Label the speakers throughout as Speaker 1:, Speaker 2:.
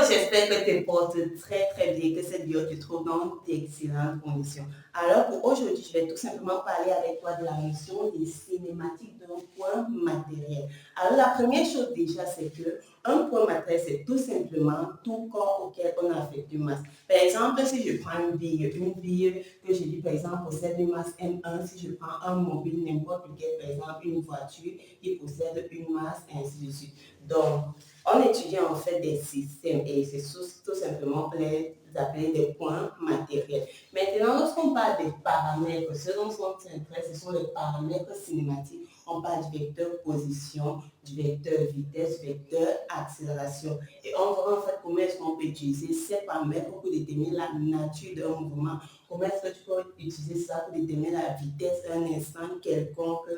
Speaker 1: j'espère que tu te portes très très bien, que cette vidéo te trouve dans d'excellentes conditions. Alors pour aujourd'hui, je vais tout simplement parler avec toi de la notion des cinématiques d'un point matériel. Alors la première chose déjà, c'est que un point matériel, c'est tout simplement tout corps auquel on affecte une masse. Par exemple, si je prends une bille que je dis par exemple possède une masse M1, si je prends un mobile, n'importe lequel, par exemple une voiture qui possède une masse, ainsi de suite. Donc, on étudie en fait des systèmes et c'est tout simplement les appeler des points matériels. Maintenant, lorsqu'on parle des paramètres, ce dont on s'intéresse, ce sont les paramètres cinématiques. On parle du vecteur position, du vecteur vitesse, du vecteur accélération. Et on verra en fait comment est-ce qu'on peut utiliser ces paramètres pour déterminer la nature d'un mouvement. Comment est-ce que tu peux utiliser ça pour déterminer la vitesse d'un instant quelconque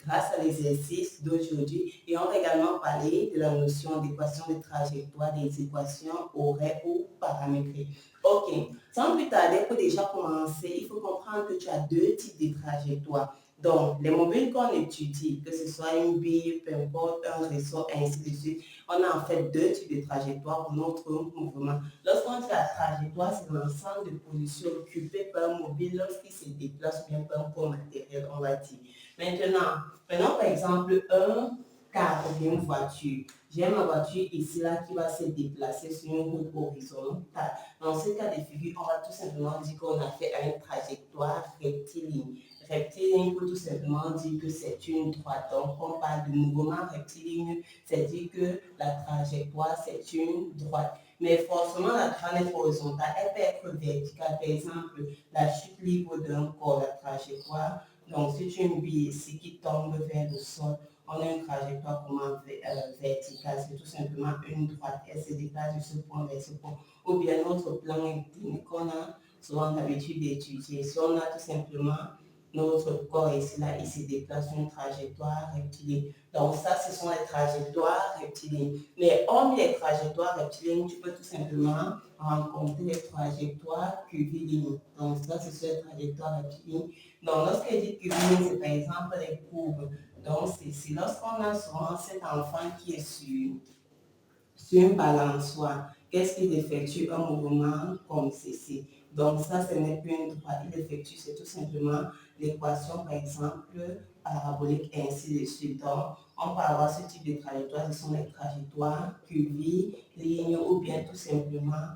Speaker 1: grâce à l'exercice d'aujourd'hui. Et on va également parler de la notion d'équation de trajectoire, des équations horaires ou paramétriques. Ok, sans plus tarder, pour déjà commencer, il faut comprendre que tu as deux types de trajectoires. Donc, les mobiles qu'on étudie, que ce soit une bille, peu importe, un ressort, ainsi de suite, on a en fait deux types de trajectoires pour notre mouvement. Lorsqu'on dit la trajectoire, c'est l'ensemble de positions occupées par un mobile lorsqu'il se déplace bien par un point matériel, on va dire. Maintenant, prenons par exemple un car ou bien une voiture. J'ai ma voiture ici là qui va se déplacer sur une route horizontale. Dans ce cas de figure, on va tout simplement dire qu'on a fait une trajectoire rectiligne. Rectiligne pour tout simplement dire que c'est une droite. Donc, on parle de mouvement rectiligne, c'est-à-dire que la trajectoire, c'est une droite. Mais forcément, la droite est horizontale, elle peut être verticale. Par exemple, la chute libre d'un corps, la trajectoire. Donc, si tu as une bille ici qui tombe vers le sol, on a une trajectoire verticale, c'est tout simplement une droite. Elle se déplace de ce point vers ce point. Ou bien notre plan incliné qu'on a souvent l'habitude d'étudier. Si on a tout simplement notre corps ici, là, il se déplace une trajectoire rectiligne. Donc ça, ce sont les trajectoires rectilignes. Mais hormis les trajectoires rectilignes, tu peux tout simplement rencontrer les trajectoires curvilignes. Donc ça, ce sont les trajectoires rectilignes. Donc lorsqu'il dit curviligne, c'est par exemple les courbes. Donc c'est lorsqu'on a souvent cet enfant qui est sur une balançoire, qu'est-ce qu'il effectue? Un mouvement comme ceci. Donc ça, ce n'est plus une droite, il effectue, c'est tout simplement l'équation, par exemple, parabolique, ainsi de suite. Donc, on peut avoir ce type de trajectoire, ce sont les trajectoires curvilignes ou bien tout simplement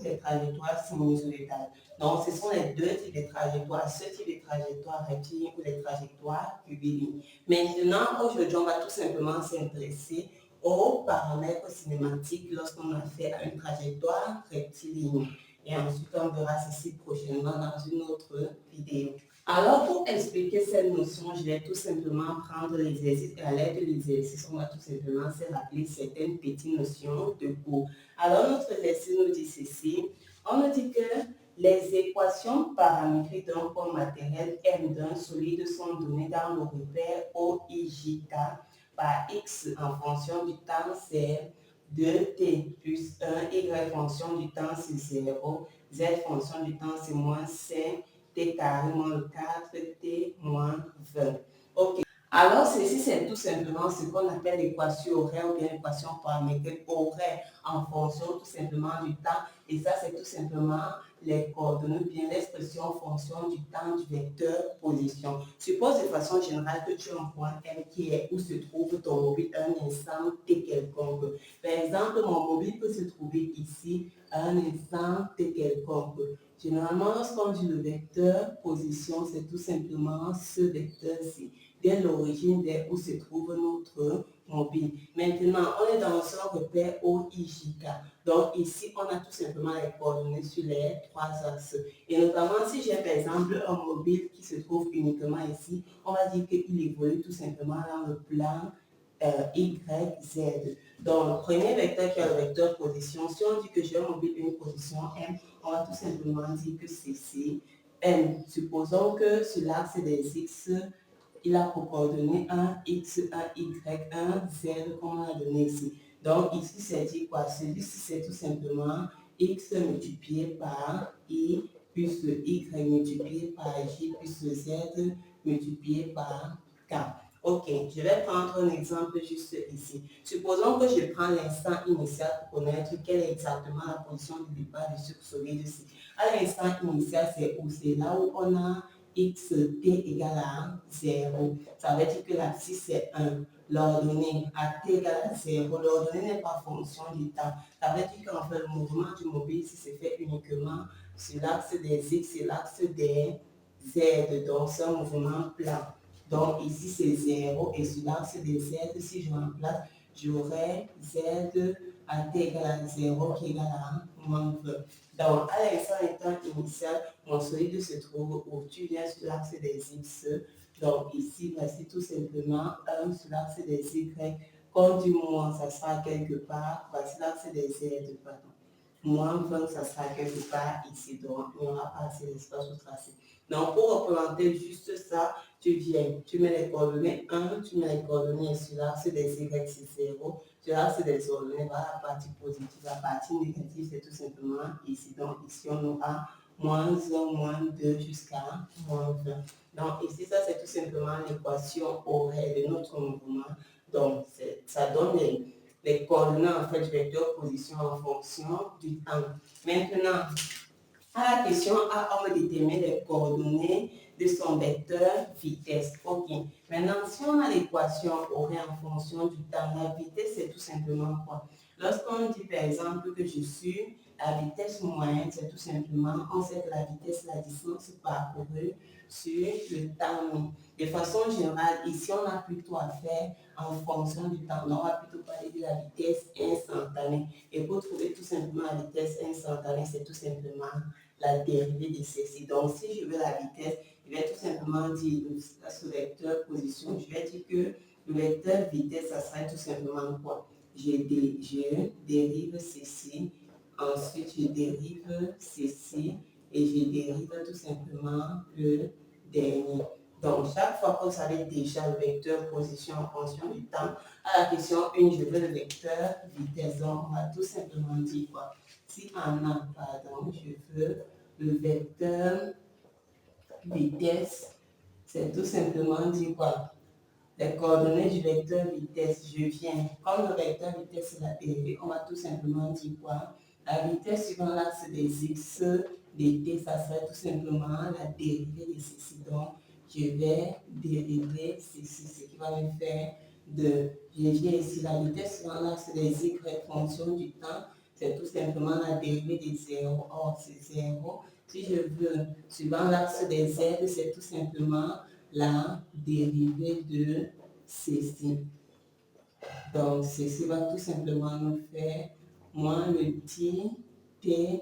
Speaker 1: les trajectoires sinusoïdales. Donc, ce sont les deux types de trajectoires, ce type de trajectoire rectiligne ou les trajectoires curvilignes. Maintenant, aujourd'hui, on va tout simplement s'intéresser aux paramètres cinématiques lorsqu'on a fait une trajectoire rectiligne. Et ensuite, on verra ceci prochainement dans une autre vidéo. Alors, pour expliquer cette notion, je vais tout simplement prendre l'exercice et à l'aide de l'exercice, on va tout simplement se rappeler certaines petites notions de cours. Alors, notre exercice nous dit ceci. On nous dit que les équations paramétriques d'un point matériel M d'un solide sont données dans le repère OIJK par x en fonction du temps, c'est 2t plus 1, y fonction du temps, c'est 0, z fonction du temps, c'est moins 5, t carré moins 4t moins 20. Ok. Alors, ceci, c'est tout simplement ce qu'on appelle l'équation horaire ou bien l'équation paramétrique horaire en fonction tout simplement du temps. Et ça, c'est tout simplement les coordonnées, bien l'expression en fonction du temps du vecteur position. Suppose de façon générale que tu as un point M qui est où se trouve ton mobile à un instant T quelconque. Par exemple, mon mobile peut se trouver ici à un instant T quelconque. Généralement, lorsqu'on dit le vecteur position, c'est tout simplement ce vecteur-ci, dès l'origine où se trouve notre mobile. Maintenant, on est dans un repère OIJK. Donc ici, on a tout simplement les coordonnées sur les trois axes. Et notamment, si j'ai par exemple un mobile qui se trouve uniquement ici, on va dire qu'il évolue tout simplement dans le plan Y, Z. Donc, le premier vecteur qui est le vecteur position, si on dit que j'ai un mobile une position M, on va tout simplement dire que c'est C, M. Supposons que sur l'axe des X, il a pour coordonnées un X, un Y, un Z, comme on a donné ici. Donc ici, c'est dit quoi? Celui-ci, c'est tout simplement X multiplié par I plus Y multiplié par J plus Z multiplié par K. Ok, je vais prendre un exemple juste ici. Supposons que je prends l'instant initial pour connaître quelle est exactement la position du départ du sucre solide ici. À l'instant initial, c'est où? C'est là où on a x t égale à 0. Ça veut dire que l'abscisse c'est 1. L'ordonnée à t égale à 0. L'ordonnée n'est pas fonction du temps. Ça veut dire qu'en fait, le mouvement du mobile ici se fait uniquement sur l'axe des x et l'axe des z. Donc, c'est un mouvement plat. Donc, ici, c'est 0. Et sur l'axe des z, si je remplace, j'aurai z à t égale à 0 qui égale à moins 20. Donc, à l'instant étant initial, mon solide se trouve où tu viens sur l'axe des x. Donc, ici, voici tout simplement 1 sur l'axe des y. Comme du moins, ça sera quelque part. Voici l'axe des z, pardon. Moins 20, ça sera quelque part ici. Donc, il n'y aura pas assez d'espace pour tracer. Donc, pour représenter juste ça, tu viens, tu mets les coordonnées 1, tu mets les coordonnées sur l'axe des y, c'est 0. Sur l'axe des ordonnées, voilà la partie positive. La partie négative, c'est tout simplement ici. Donc, ici, on aura moins 1, moins 2 jusqu'à moins 20. Donc, ici, ça, c'est tout simplement l'équation horaire de notre mouvement. Donc, ça donne les coordonnées, en fait, du vecteur position en fonction du temps. Maintenant, à la question A, on va déterminer les coordonnées de son vecteur vitesse. Ok. Maintenant, si on a l'équation horaire en fonction du temps, la vitesse, c'est tout simplement quoi? Lorsqu'on dit par exemple que je suis la vitesse moyenne, c'est tout simplement, on sait que la vitesse, la distance parcourue sur le temps. De façon générale, ici, on a plutôt à faire en fonction du temps. Donc, on va plutôt parler de la vitesse instantanée. Et pour trouver tout simplement la vitesse instantanée, c'est tout simplement la dérivée de ceci. Donc, si je veux la vitesse, je vais tout simplement dire ce vecteur position. Je vais dire que le vecteur vitesse, ça serait tout simplement quoi? Je dérive ceci, ensuite je dérive ceci et je dérive tout simplement le dernier. Donc, chaque fois que vous savez déjà le vecteur position en fonction du temps, à la question 1, je veux le vecteur vitesse. Donc, on va tout simplement dire quoi? Si en A, pardon, je veux le vecteur vitesse, c'est tout simplement dire quoi? Les coordonnées du vecteur vitesse, je viens. Comme le vecteur vitesse est la dérivée, on va tout simplement dire quoi? La vitesse suivant l'axe des x, des t, ça serait tout simplement la dérivée de ceci. Donc, je vais dériver ceci, ce qui va me faire de, je viens ici, la vitesse suivant l'axe des y, fonction du temps, c'est tout simplement la dérivée de 0. Or, c'est 0. Si je veux, suivant l'axe des z, c'est tout simplement la dérivée de ceci. Donc, ceci va tout simplement nous faire moins le t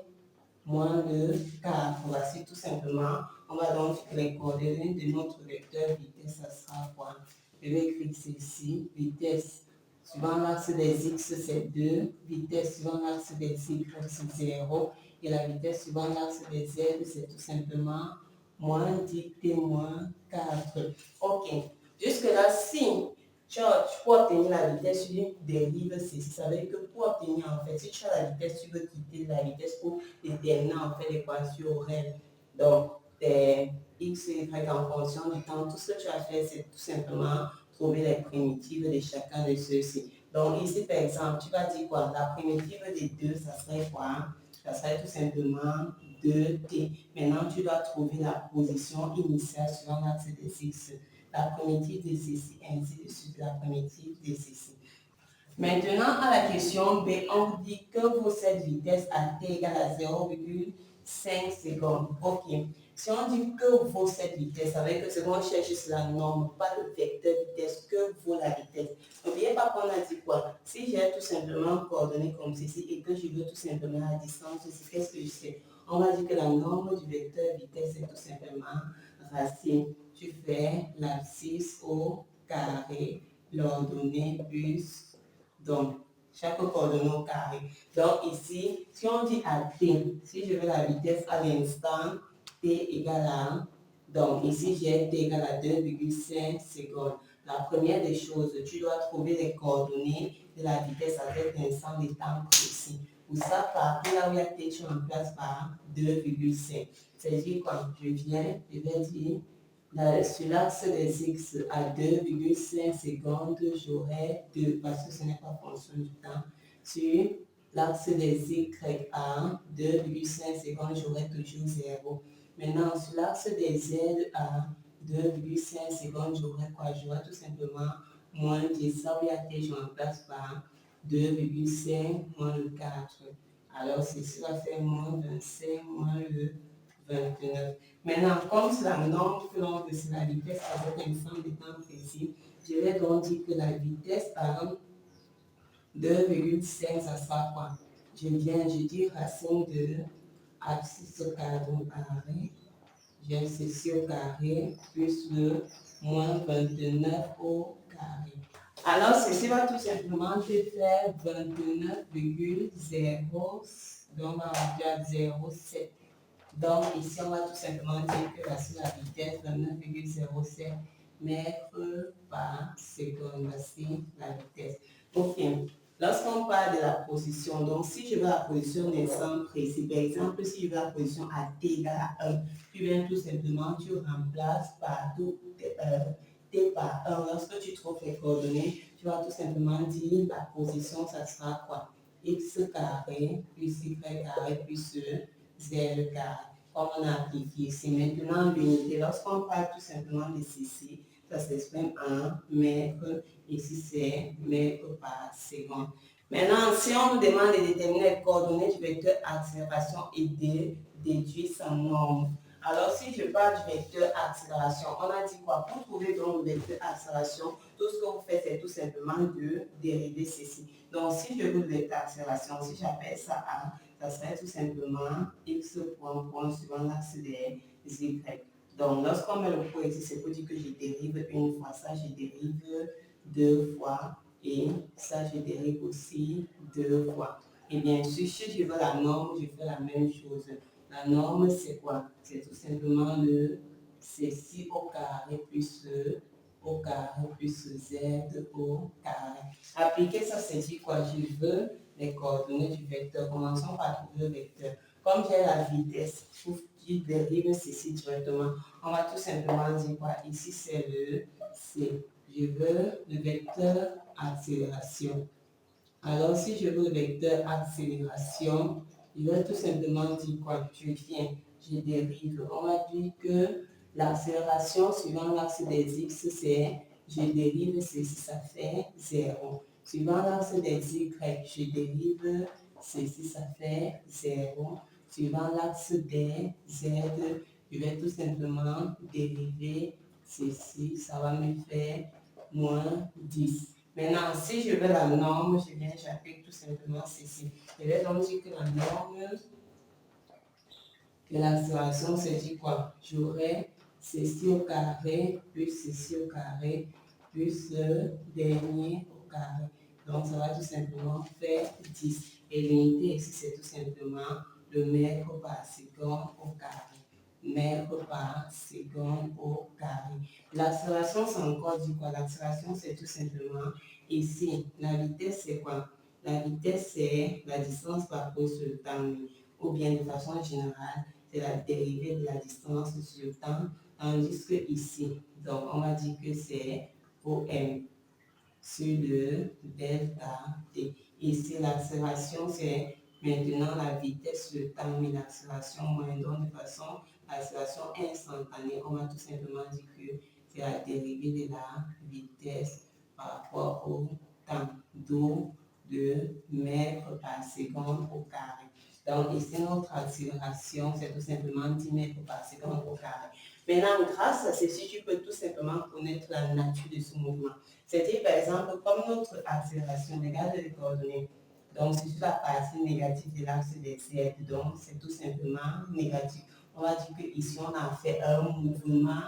Speaker 1: moins le 4. Voici tout simplement, on va donc les coordonnées de notre vecteur vitesse, ça sera quoi? Je vais écrire ceci, vitesse suivant l'axe des x, c'est 2, vitesse suivant l'axe des y, c'est 0, et la vitesse suivant l'axe des z, c'est tout simplement moins 10 t moins 4. Ok, jusque-là, si tu peux obtenir la vitesse, tu dérives ceci. Ça veut dire que pour obtenir, en fait, si tu as la vitesse, tu veux quitter la vitesse pour déterminer, en fait, l'équation horaire. Donc, tes x et y en fonction du temps, tout ce que tu as fait, c'est tout simplement trouver les primitives de chacun de ceux-ci. Donc, ici, par exemple, tu vas dire quoi? La primitive des deux, ça serait quoi? Ça serait tout simplement 2t. Maintenant, tu dois trouver la position initiale suivant l'axe des x. La primitive de ceci, ainsi de suite, la primitive de ceci. Maintenant, à la question B, on dit que pour cette vitesse à t égale à 0,5 secondes. Ok. Si on dit que vaut cette vitesse, avec ce qu'on cherche juste la norme, pas le vecteur vitesse, que vaut la vitesse. N'oubliez pas qu'on a dit quoi? Si j'ai tout simplement coordonné comme ceci et que je veux tout simplement la distance, qu'est-ce que je sais? On va dire que la norme du vecteur vitesse est tout simplement racine. Tu fais l'abscisse au carré, l'ordonnée plus, donc chaque coordonnée au carré. Donc ici, si on dit à t, si je veux la vitesse à l'instant, t égale à, donc ici j'ai t égale à 2,5 secondes. La première des choses, tu dois trouver les coordonnées de la vitesse avec l'instant de temps précis. Pour ça, partout là où il y a t, tu remplaces par 2,5. C'est-à-dire quand je viens, je vais dire Sur l'axe des X à 2,5 secondes, j'aurai 2, parce que ce n'est pas fonction du temps. Sur l'axe des Y à 2,5 secondes, j'aurai toujours 0. Maintenant, sur l'axe des Z à 2,5 secondes, j'aurai quoi? J'aurai tout simplement moins 10. Ça, oui, à t, je remplace par 2,5 moins le 4. Alors, ceci va faire moins 25 moins le 29. Maintenant, comme c'est la norme que l'on veut, c'est la vitesse avec un ensemble de temps précis, je vais donc dire que la vitesse par 2,5, ça sera quoi? Je dis racine de abscisse au carré, j'ai ceci au carré, plus le moins 29 au carré. Alors, ceci va tout simplement te faire 29,0, donc on va rajouter à 0,7. Donc, ici, on va tout simplement dire que voici la vitesse, 29,07 mètres par seconde. Voici la vitesse. Ok. Lorsqu'on parle de la position, donc si je veux la position d'un centre précis, par exemple, si je veux la position à t égale à 1, tu viens tout simplement, tu remplaces par t par 1. Lorsque tu trouves les coordonnées, tu vas tout simplement dire la position, ça sera quoi? X carré plus y carré plus z carré. Comme on a appliqué ici. Maintenant, l'unité, lorsqu'on parle tout simplement de ceci, ça s'exprime en mètres. Ici, c'est mètres par seconde. Maintenant, si on nous demande de déterminer les coordonnées du vecteur accélération et de déduire sa norme. Alors, si je parle du vecteur accélération, on a dit quoi? Pour trouver donc le vecteur accélération, tout ce que vous faites, c'est tout simplement de dériver ceci. Donc, si je veux le vecteur accélération, si j'appelle ça A, ça serait tout simplement x point suivant l'axe des y. Donc, lorsqu'on met le point ici, c'est pour dire que je dérive une fois, ça je dérive deux fois, et ça je dérive aussi deux fois. Et bien sûr, si je veux la norme, je fais la même chose. La norme, c'est quoi? C'est tout simplement le ceci au carré plus au carré plus z au carré. Appliquer ça, c'est dire quoi? Je veux les coordonnées du vecteur. Commençons par trouver le vecteur. Comme j'ai la vitesse, pour qu'il dérive ceci directement, on va tout simplement dire quoi? Ici, c'est le C. Je veux le vecteur accélération. Alors, si je veux le vecteur accélération, je vais tout simplement dire quoi? Je dérive. On va dire que l'accélération suivant l'axe des x, c'est je dérive ceci, ça fait 0. Suivant l'axe des y, je dérive ceci, ça fait 0. Suivant l'axe des z, je vais tout simplement dériver ceci, ça va me faire moins 10. Maintenant, si je veux la norme, j'applique tout simplement ceci. Je vais donc dire que la norme de l'accélération, c'est dit quoi? J'aurai ceci au carré, plus ceci au carré, plus le dernier au carré. Donc, ça va tout simplement faire 10. Et l'unité ici, c'est tout simplement le mètre par seconde au carré. Mètre par seconde au carré. L'accélération, c'est encore dit quoi? L'accélération, c'est tout simplement ici. La vitesse, c'est quoi? La vitesse, c'est la distance parcourue sur le temps, ou bien de façon générale, c'est la dérivée de la distance sur le temps, tandis que ici, donc on va dire que c'est OM sur le delta T. Ici, l'accélération, c'est maintenant la vitesse sur le temps, mais l'accélération moyenne, donc de façon, l'accélération instantanée, on va tout simplement dire que c'est la dérivée de la vitesse par rapport au temps, d'eau de mètres par seconde au carré. Donc ici, notre accélération, c'est tout simplement 10 mètres par seconde au carré. Maintenant, grâce à ceci, tu peux tout simplement connaître la nature de ce mouvement. C'est-à-dire, par exemple, comme notre accélération, regarde les coordonnées. Donc, c'est sur la partie négative de l'axe des Z, donc c'est tout simplement négatif. On va dire qu'ici, on a fait un mouvement,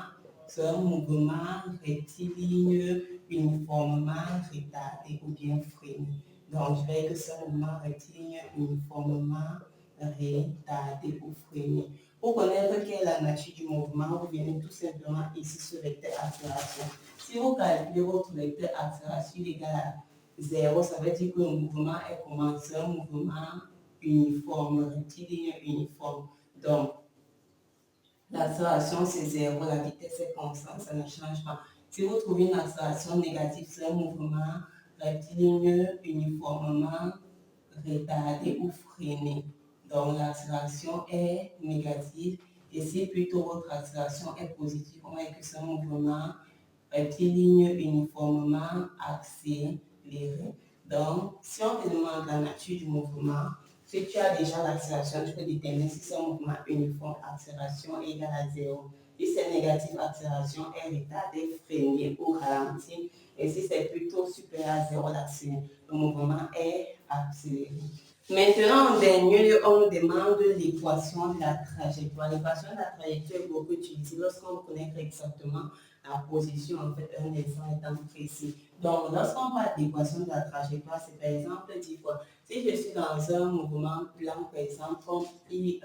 Speaker 1: c'est un mouvement rectiligne uniformément retardé ou bien freiné. Donc, je vais dire que c'est un mouvement rectiligne uniformément retardé ou freiné. Pour connaître quelle est la nature du mouvement, vous venez tout simplement ici sur le vecteur accélération. Si vous calculez votre vecteur accélération égal à 0, ça veut dire que le mouvement est commencé, un mouvement uniforme, rectiligne uniforme. Donc, L'accélération, c'est zéro, la vitesse est constante, ça ne change pas. Si vous trouvez une accélération négative, c'est un mouvement rectiligne uniformément retardé ou freiné. Donc, l'accélération est négative. Et si plutôt votre accélération est positive, on va dire que c'est un mouvement rectiligne uniformément accéléré. Donc, si on te demande la nature du mouvement, si tu as déjà l'accélération, tu peux déterminer si c'est un mouvement uniforme, accélération égale à 0. Si c'est négatif, accélération est retardée, freinée ou ralentie. Et si c'est plutôt supérieur à 0, le mouvement est accéléré. Maintenant, en dernier lieu, on demande l'équation de la trajectoire. L'équation de la trajectoire est beaucoup utilisée lorsqu'on connaît exactement la position, en fait, un instant étant précis. Donc, lorsqu'on parle d'équation de la trajectoire, c'est par exemple 10 fois. Si je suis dans un mouvement plan, par exemple, comme Y,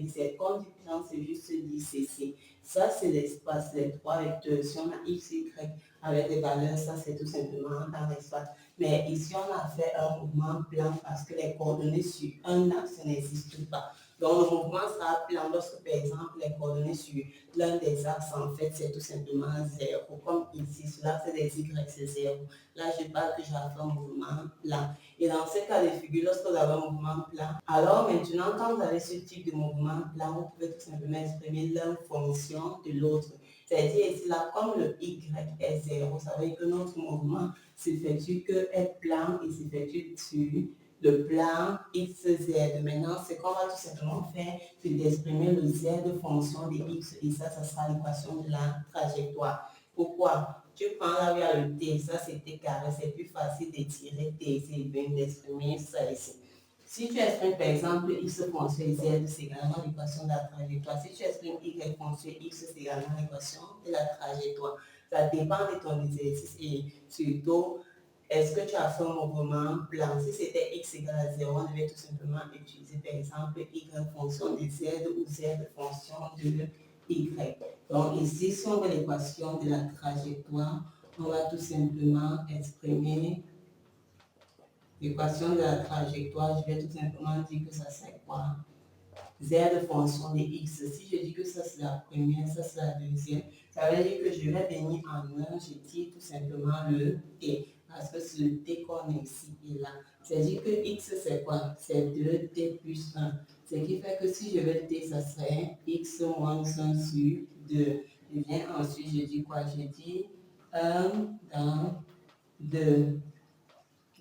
Speaker 1: Z, quand du plan, c'est juste 10 cc. Ça, c'est l'espace, les trois vecteurs. Si on a X, Y avec des valeurs, ça, c'est tout simplement dans l'espace. Mais ici, on a fait un mouvement plan parce que les coordonnées sur un axe n'existent pas. Donc, le mouvement sera plan lorsque, par exemple, les coordonnées sur l'un des axes, en fait, c'est tout simplement 0. Comme ici, sur l'axe des Y, c'est 0. Là, je parle que j'ai fait un mouvement plan. Et dans ce cas de figure, lorsque vous avez un mouvement plan, alors maintenant, quand vous avez ce type de mouvement plan, vous pouvez tout simplement exprimer l'un fonction de l'autre. C'est-à-dire ici, là, comme le Y est 0, ça veut dire que notre mouvement s'effectue que est plan et s'effectue sur le plan XZ. Maintenant, ce qu'on va tout simplement faire, c'est d'exprimer le Z de fonction de X et ça sera l'équation de la trajectoire. Pourquoi? Tu prends là où il y a le T, ça c'est T carré, c'est plus facile d'étirer T, c'est bien d'exprimer ça ici. Si tu exprimes par exemple X fonction Z, c'est également l'équation de la trajectoire. Si tu exprimes Y fonction X, c'est également l'équation de la trajectoire. Ça dépend de ton exercice et surtout, est-ce que tu as fait un mouvement plan? Si c'était X égale à 0, on devait tout simplement utiliser par exemple Y fonction de Z ou Z fonction de Y. Donc ici, si on veut l'équation de la trajectoire, on va tout simplement exprimer l'équation de la trajectoire. Je vais tout simplement dire que ça c'est quoi? Z de fonction de X. Si je dis que ça c'est la première, ça c'est la deuxième, ça veut dire que je vais venir en 1, je dis tout simplement le T. Parce que c'est le T qu'on est ici et là. C'est-à-dire que X c'est quoi? C'est 2T plus 1. Ce qui fait que si je veux T, ça serait X moins 1 sur 2. Et bien ensuite, je dis quoi? Je dis 1 dans 2.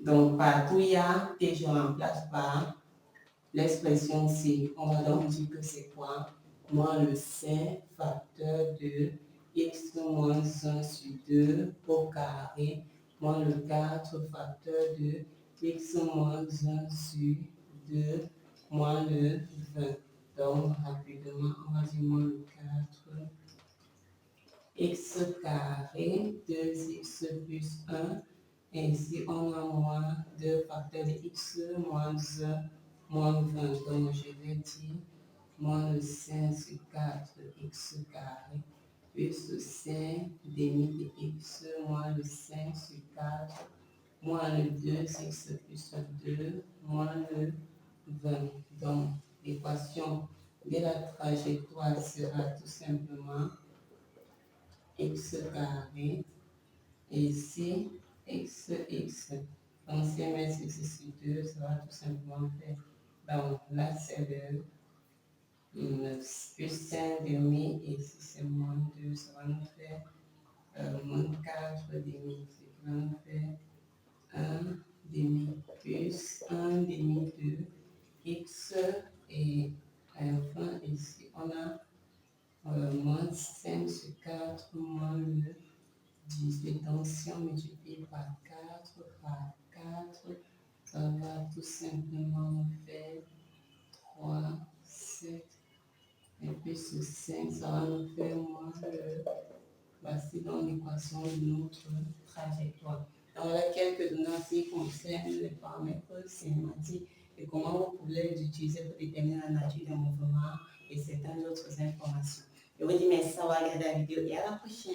Speaker 1: Donc partout il y a T, je remplace par l'expression C. On va donc dire que c'est quoi? Moins le 5 facteur de X moins 1 sur 2 au carré, moins le 4 facteur de X moins 1 sur 2, moins le 20. Donc, rapidement, on va dire moins le 4 X carré, 2X plus 1. Et ici, on a moins 2 facteur de X moins 1 moins 20, donc je vais dire moins le 5 sur 4 x carré plus le 5 demi de x moins le 5 sur 4 moins le 2 x plus 2 moins le 20. Donc l'équation de la trajectoire sera tout simplement x carré et ici x. Donc si on met x sur 2, ça va tout simplement faire. Donc là, c'est le plus 5 demi et si c'est moins 2, ça va nous faire moins 4 demi. Ce qui va nous faire 1 demi plus 1 demi de x et enfin ici on a moins 5 sur 4 moins le 18. Donc si on multiplie par 4, ça va tout simplement nous faire 3, 7, et puis ce 5, ça va nous faire moins le. Voici donc l'équation de notre trajectoire. Donc voilà quelques données qui concernent les paramètres cinématiques et comment vous pouvez les utiliser pour déterminer la nature des mouvements et certaines autres informations. Je vous dis merci d'avoir regardé la vidéo et à la prochaine.